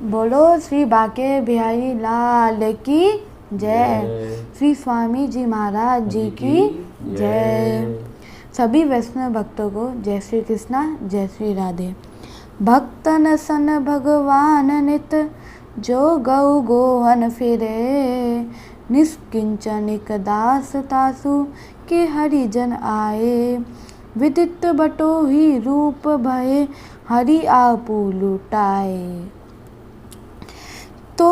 बोलो श्री बाके बिहारी लाल की जय। श्री स्वामी जी महाराज जी की जय। सभी वैष्णव भक्तों को जय श्री कृष्णा, जय श्री राधे। भक्तन सन भगवान नित, जो गौ गोहन फिरे, निष्किंचनिक दास तासु के हरिजन आए। विदित बटो ही रूप भये, हरि आपू लुटाए। तो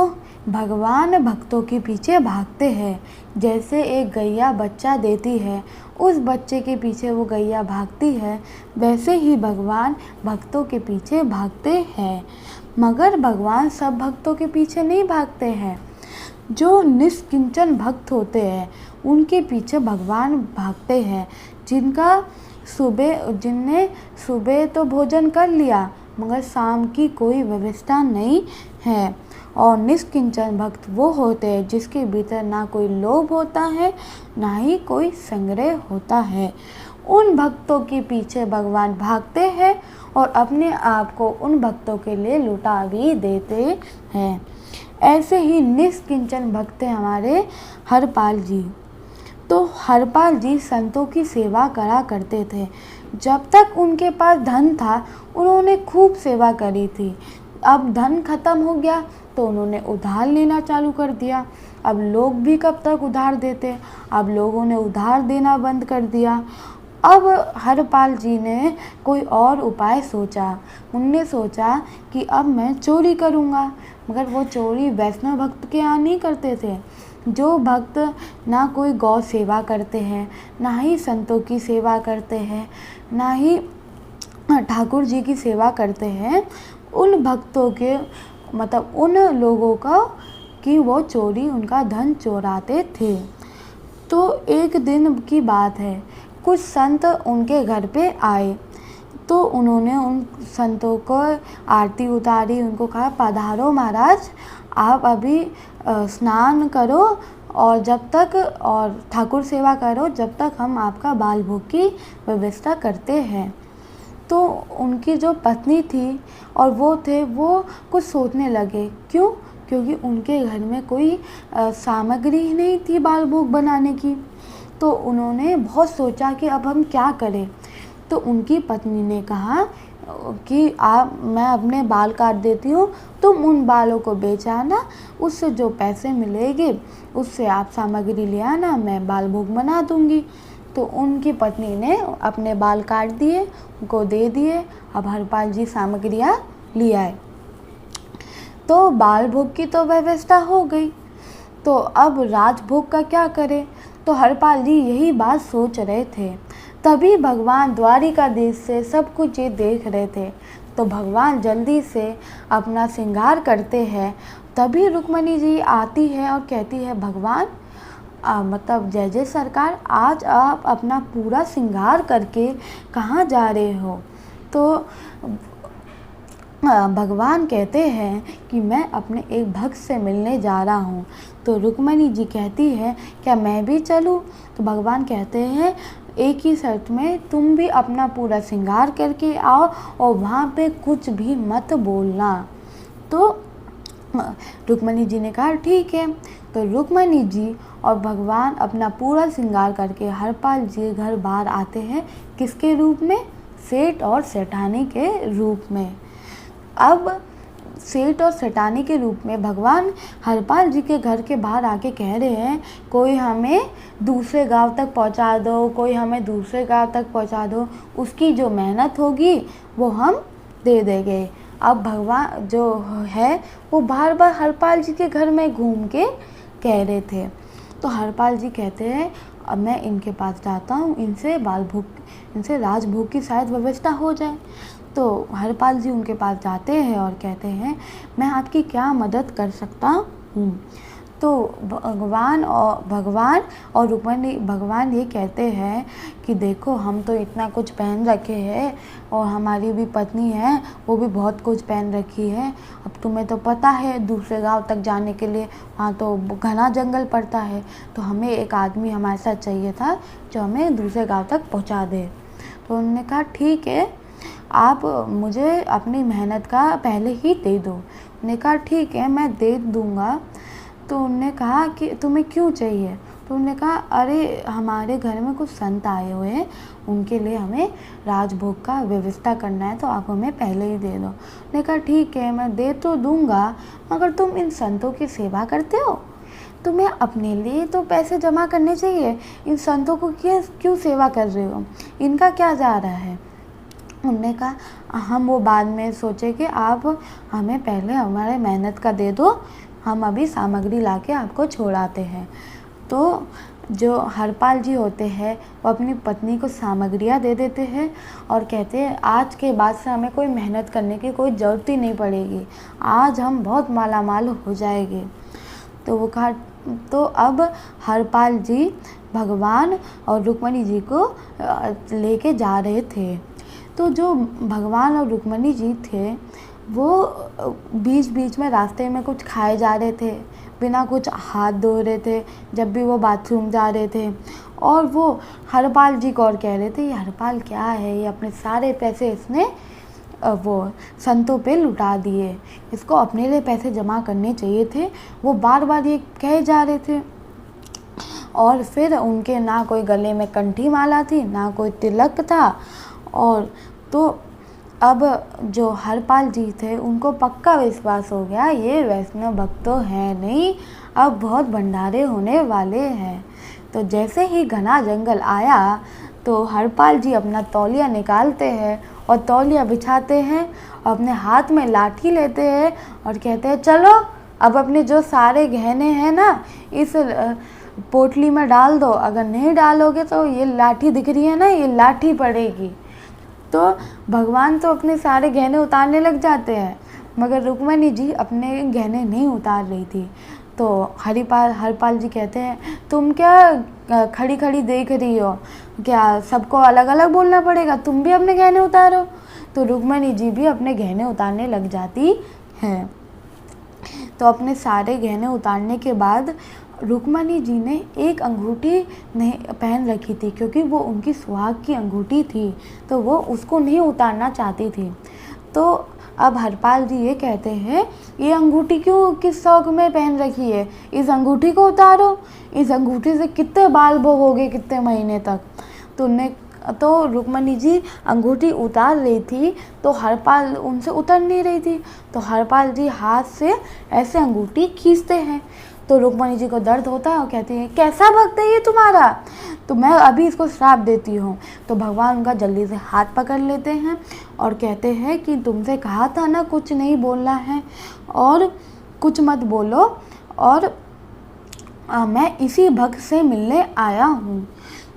भगवान भक्तों के पीछे भागते हैं। जैसे एक गैया बच्चा देती है, उस बच्चे के पीछे वो गैया भागती है, वैसे ही भगवान भक्तों के पीछे भागते हैं। मगर भगवान सब भक्तों के पीछे नहीं भागते हैं। जो निष्किंचन भक्त होते हैं उनके पीछे भगवान भागते हैं। जिनने सुबह तो भोजन कर लिया मगर शाम की कोई व्यवस्था नहीं है। और निष्किंचन भक्त वो होते हैं जिसके भीतर ना कोई लोभ होता है, ना ही कोई संग्रह होता है। उन भक्तों के पीछे भगवान भागते हैं और अपने आप को उन भक्तों के लिए लुटा भी देते हैं। ऐसे ही निष्किंचन भक्त हैं हमारे हरपाल जी। तो हरपाल जी संतों की सेवा करा करते थे। जब तक उनके पास धन था उन्होंने खूब सेवा करी थी। अब धन खत्म हो गया तो उन्होंने उधार लेना चालू कर दिया। अब लोग भी कब तक उधार देते, अब लोगों ने उधार देना बंद कर दिया। अब हरपाल जी ने कोई और उपाय सोचा। उनने सोचा कि अब मैं चोरी करूँगा। मगर वो चोरी वैष्णव भक्त के यहाँ नहीं करते थे। जो भक्त ना कोई गौ सेवा करते हैं, ना ही संतों की सेवा करते हैं, ना ही ठाकुर जी की सेवा करते हैं, उन भक्तों के मतलब उन लोगों का कि वो चोरी उनका धन चोराते थे। तो एक दिन की बात है, कुछ संत उनके घर पे आए। तो उन्होंने उन संतों को आरती उतारी, उनको कहा पधारो महाराज, आप अभी स्नान करो और ठाकुर सेवा करो जब तक हम आपका बाल भोग की व्यवस्था करते हैं। तो उनकी जो पत्नी थी और वो कुछ सोचने लगे। क्यों? क्योंकि उनके घर में कोई सामग्री ही नहीं थी बाल भोग बनाने की। तो उन्होंने बहुत सोचा कि अब हम क्या करें। तो उनकी पत्नी ने कहा कि मैं अपने बाल काट देती हूँ, तुम उन बालों को बेच आना, उससे जो पैसे मिलेंगे उससे आप सामग्री ले आना, मैं बाल भोग बना दूँगी। तो उनकी पत्नी ने अपने बाल काट दिए, उनको दे दिए। अब हरपाल जी सामग्रियाँ ले आए। तो बाल भोग की तो व्यवस्था हो गई। तो अब राजभोग का क्या करें? तो हरपाल जी यही बात सोच रहे थे। तभी भगवान द्वारिकाधीश से सब कुछ ये देख रहे थे। तो भगवान जल्दी से अपना श्रृंगार करते हैं। तभी रुक्मणी जी आती है और कहती है भगवान मतलब जय जय सरकार, आज आप अपना पूरा श्रृंगार करके कहाँ जा रहे हो? तो भगवान कहते हैं कि मैं अपने एक भक्त से मिलने जा रहा हूँ। तो रुक्मणी जी कहती है क्या मैं भी चलूँ? तो भगवान कहते हैं एक ही शर्त में, तुम भी अपना पूरा श्रृंगार करके आओ और वहाँ पे कुछ भी मत बोलना। तो रुक्मणी जी ने कहा ठीक है। तो रुक्मणी जी और भगवान अपना पूरा श्रृंगार करके हरपाल जी के घर बाहर आते हैं। किसके रूप में? सेठ और सेठानी के रूप में। अब सेठ और सेठानी के रूप में भगवान हरपाल जी के घर के बाहर आके कह रहे हैं कोई हमें दूसरे गांव तक पहुंचा दो, कोई हमें दूसरे गांव तक पहुंचा दो, उसकी जो मेहनत होगी वो हम दे देंगे। अब भगवान जो है वो बार बार हरपाल जी के घर में घूम के कह रहे थे। तो हरपाल जी कहते हैं अब मैं इनके पास जाता हूँ, इनसे राजभोग की शायद व्यवस्था हो जाए। तो हरपाल जी उनके पास जाते हैं और कहते हैं मैं आपकी क्या मदद कर सकता हूँ? तो भगवान और रुक्मणी भगवान ये कहते हैं कि देखो हम तो इतना कुछ पहन रखे हैं और हमारी भी पत्नी है वो भी बहुत कुछ पहन रखी है। अब तुम्हें तो पता है दूसरे गांव तक जाने के लिए वहाँ तो घना जंगल पड़ता है, तो हमें एक आदमी हमारे साथ चाहिए था जो हमें दूसरे गांव तक पहुँचा दे। तो उन्होंने कहा ठीक है, आप मुझे अपनी मेहनत का पहले ही दे दो। ने कहा ठीक है मैं दे दूँगा। तो उन्होंने कहा कि तुम्हें क्यों चाहिए? तो उन्होंने कहा अरे हमारे घर में कुछ संत आए हुए हैं, उनके लिए हमें राजभोग का व्यवस्था करना है, तो आप हमें पहले ही दे दो। उन्होंने कहा ठीक है मैं दे तो दूँगा, मगर तुम इन संतों की सेवा करते हो, तुम्हें अपने लिए तो पैसे जमा करने चाहिए, इन संतों को क्यों सेवा कर रहे हो, इनका क्या जा रहा है? उन्होंने कहा हम वो बाद में सोचे कि आप हमें पहले हमारे मेहनत का दे दो, हम अभी सामग्री लाके आपको छोड़ाते हैं। तो जो हरपाल जी होते हैं वो अपनी पत्नी को सामग्रियाँ दे देते हैं और कहते हैं आज के बाद से हमें कोई मेहनत करने की कोई ज़रूरत ही नहीं पड़ेगी, आज हम बहुत मालामाल हो जाएंगे। तो वो कहा तो अब हरपाल जी भगवान और रुक्मणी जी को लेके जा रहे थे। तो जो भगवान और रुक्मणी जी थे वो बीच बीच में रास्ते में कुछ खाए जा रहे थे, बिना कुछ हाथ धो रहे थे जब भी वो बाथरूम जा रहे थे। और वो हरपाल जी को और कह रहे थे ये हरपाल क्या है, ये अपने सारे पैसे इसने वो संतों पे लुटा दिए, इसको अपने लिए पैसे जमा करने चाहिए थे, वो बार बार ये कहे जा रहे थे। और फिर उनके ना कोई गले में कंठी माला थी, ना कोई तिलक था। और तो अब जो हरपाल जी थे उनको पक्का विश्वास हो गया ये वैष्णव भक्त तो है नहीं, अब बहुत भंडारे होने वाले हैं। तो जैसे ही घना जंगल आया तो हरपाल जी अपना तौलिया निकालते हैं और तौलिया बिछाते हैं और अपने हाथ में लाठी लेते हैं और कहते हैं चलो अब अपने जो सारे गहने हैं ना इस पोटली में डाल दो, अगर नहीं डालोगे तो ये लाठी दिख रही है ना, ये लाठी पड़ेगी। तो भगवान तो अपने सारे गहने उतारने लग जाते हैं, मगर रुक्मणी जी अपने गहने नहीं उतार रही थी। तो हरपाल जी कहते हैं तुम क्या खड़ी खड़ी देख रही हो, क्या सबको अलग अलग बोलना पड़ेगा, तुम भी अपने गहने उतारो। तो रुक्मणी जी भी अपने गहने उतारने लग जाती हैं। तो अपने सारे गहने उतारने के बाद रुक्मणी जी ने एक अंगूठी नहीं पहन रखी थी, क्योंकि वो उनकी सुहाग की अंगूठी थी, तो वो उसको नहीं उतारना चाहती थी। तो अब हरपाल जी ये कहते हैं ये अंगूठी क्यों किस शौक में पहन रखी है, इस अंगूठी को उतारो, इस अंगूठी से कितने बाल भोगोगे कितने महीने तक। तो रुक्मणी जी अंगूठी उतार रही थी तो हरपाल उनसे उतर नहीं रही थी, तो हरपाल जी हाथ से ऐसे अंगूठी खींचते हैं। तो रुक्मणी जी को दर्द होता है और कहती है कैसा भक्त है ये तुम्हारा, तो मैं अभी इसको श्राप देती हूँ। तो भगवान उनका जल्दी से हाथ पकड़ लेते हैं और कहते हैं कि तुमसे कहा था ना कुछ नहीं बोलना है और कुछ मत बोलो, और मैं इसी भक्त से मिलने आया हूँ।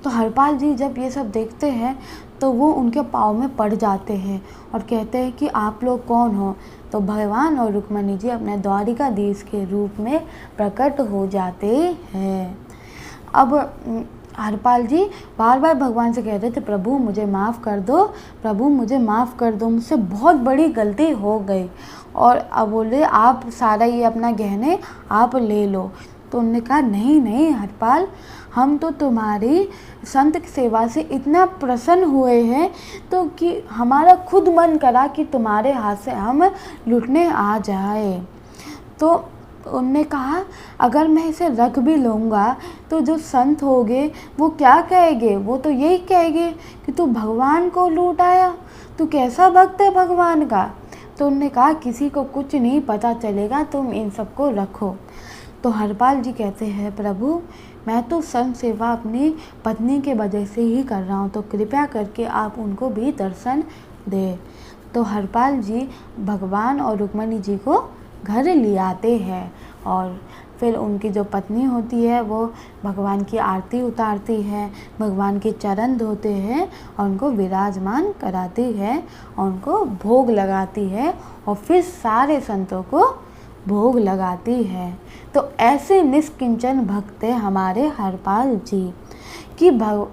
तो हरपाल जी जब ये सब देखते हैं तो वो उनके पाँव में पड़ जाते हैं और कहते हैं कि आप लोग कौन हो। तो भगवान और रुक्मणी जी अपने द्वारिकाधीश के रूप में प्रकट हो जाते हैं। अब हरपाल जी बार बार भगवान से कहते थे प्रभु मुझे माफ़ कर दो, प्रभु मुझे माफ़ कर दो, मुझसे बहुत बड़ी गलती हो गई। और अब बोले आप सारा ये अपना गहने आप ले लो। तो उन्होंने कहा नहीं नहीं हरपाल, हम तो तुम्हारी संत की सेवा से इतना प्रसन्न हुए हैं तो कि हमारा खुद मन करा कि तुम्हारे हाथ से हम लुटने आ जाए। तो उनने कहा अगर मैं इसे रख भी लूँगा तो जो संत होंगे वो क्या कहेंगे, वो तो यही कहेंगे कि तू भगवान को लूट आया, तू कैसा भक्त है भगवान का। तो उन्होंने कहा किसी को कुछ नहीं पता चलेगा, तुम इन सबको रखो। तो हरपाल जी कहते हैं प्रभु मैं तो संत सेवा अपनी पत्नी के वजह से ही कर रहा हूँ, तो कृपया करके आप उनको भी दर्शन दें। तो हरपाल जी भगवान और रुक्मणी जी को घर ले आते हैं और फिर उनकी जो पत्नी होती है वो भगवान की आरती उतारती है, भगवान के चरण धोते हैं और उनको विराजमान कराती है और उनको भोग लगाती है और फिर सारे संतों को भोग लगाती है। तो ऐसे निष्किंचन भक्त थे हमारे हरपाल जी कि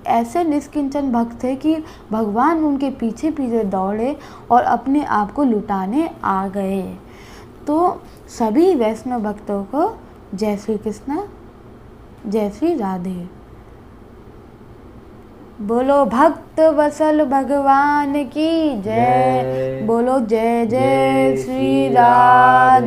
ऐसे निष्किंचन भक्त थे कि भगवान उनके पीछे पीछे दौड़े और अपने आप को लुटाने आ गए। तो सभी वैष्णव भक्तों को जय श्री कृष्ण, जय श्री राधे। बोलो भक्त वसल भगवान की जय, बोलो जय जय श्री राम।